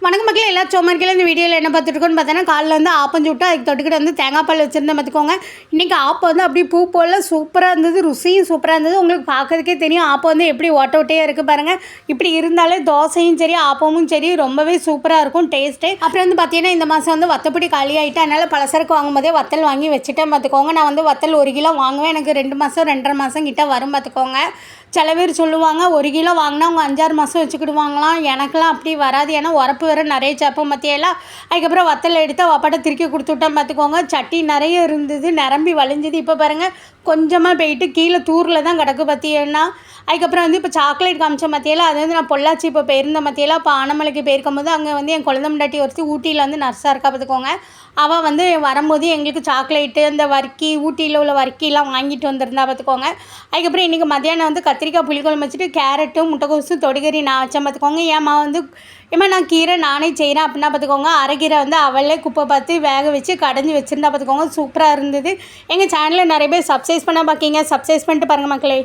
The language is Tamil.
வணக்கம் மக்களே, எல்லா சோமாரிகளும் இந்த வீடியோவில் என்ன பார்த்துருக்கோன்னு பார்த்தோன்னா, காலையில் வந்து ஆப்பம் சுட்டு அதுக்கு தொட்டுக்கிட்டு வந்து தேங்காய் பால் வச்சுருந்தேன் பார்த்துக்கோங்க. இன்றைக்கி ஆப்பம் வந்து அப்படியே பூ போல் சூப்பராக இருந்தது, ருசியும் சூப்பராக இருந்தது. உங்களுக்கு பார்க்கறதுக்கே தெரியும் ஆப்பம் வந்து எப்படி ஓட்ட ஓட்டையாக இருக்குது பாருங்கள். இப்படி இருந்தாலே தோசையும் சரி ஆப்பமும் சரி ரொம்பவே சூப்பராக இருக்கும் டேஸ்ட்டு. அப்புறம் வந்து பார்த்தீங்கன்னா இந்த மாதம் வந்து வத்தப்பொடி காலி ஆகிட்டு, அதனால் பலசரக்கு வாங்கும்போதே வத்தல் வாங்கி வச்சுட்டேன் பார்த்துக்கோங்க. நான் வந்து வத்தல் 1 கிலோ வாங்குவேன், எனக்கு 2 மாதம் 2.5 மாதம் கிட்ட வரும் பார்த்துக்கோங்க. சில பேர் சொல்லுவாங்க 1 கிலோ வாங்கினா அவங்க 5-6 மாதம் வச்சுக்கிடுவாங்களாம். எனக்கெலாம் அப்படி வராது, ஏன்னா உரப்பு வேறு நிறைய சேர்ப்போம் மத்தியெல்லாம். அதுக்கப்புறம் வத்தல் எடுத்து அப்பாட்ட திருக்கி கொடுத்துட்டேன் பார்த்துக்கோங்க. சட்டி நிறைய இருந்தது, நிரம்பி வழிஞ்சுது. இப்போ பாருங்கள் கொஞ்சமாக போயிட்டு கீழே தூரில் தான் கிடக்கு பார்த்தீங்கன்னா. அதுக்கப்புறம் வந்து இப்போ சாக்லேட் காமிச்ச மத்தியில் அது வந்து நான் பொள்ளாச்சி இப்போ போயிருந்த மத்தியில் இப்போ ஆனமலைக்கு போயிருக்கும் போது அங்கே வந்து என் குழந்தை முண்டாட்டி ஒருத்தி ஊட்டியில் வந்து நர்ஸாக இருக்கா பார்த்துக்கோங்க. அவள் வந்து வரும்போது எங்களுக்கு சாக்லேட்டு இந்த வர்க்கி ஊட்டியில் உள்ள வர்க்கிலாம் வாங்கிட்டு வந்திருந்தா பார்த்துக்கோங்க. அதுக்கப்புறம் இன்றைக்கி மத்தியானம் வந்து கத்திரிக்காய் புளிக்குழம்பு வச்சுட்டு கேரட்டும் முட்டைக்கோசும் தொடுகறி நான் வச்சேன் பார்த்துக்கோங்க. ஏம்மா வந்து நான் கீரை நானே செய்கிறேன் அப்படின்னா பார்த்துக்கோங்க. அரைக்கீரை வந்து அவளே குப்பை பார்த்து வேக வச்சு கடைஞ்சி வச்சுருந்தா பார்த்துக்கோங்க. சூப்பராக இருந்தது. எங்கள் சேனலில் நிறைய பேர் சப்ஸ்கிரைப் பண்ண பார்க்கிங்க, சப்ஸ்கிரைப் பண்ணிட்டு பாருங்கள் மக்களே.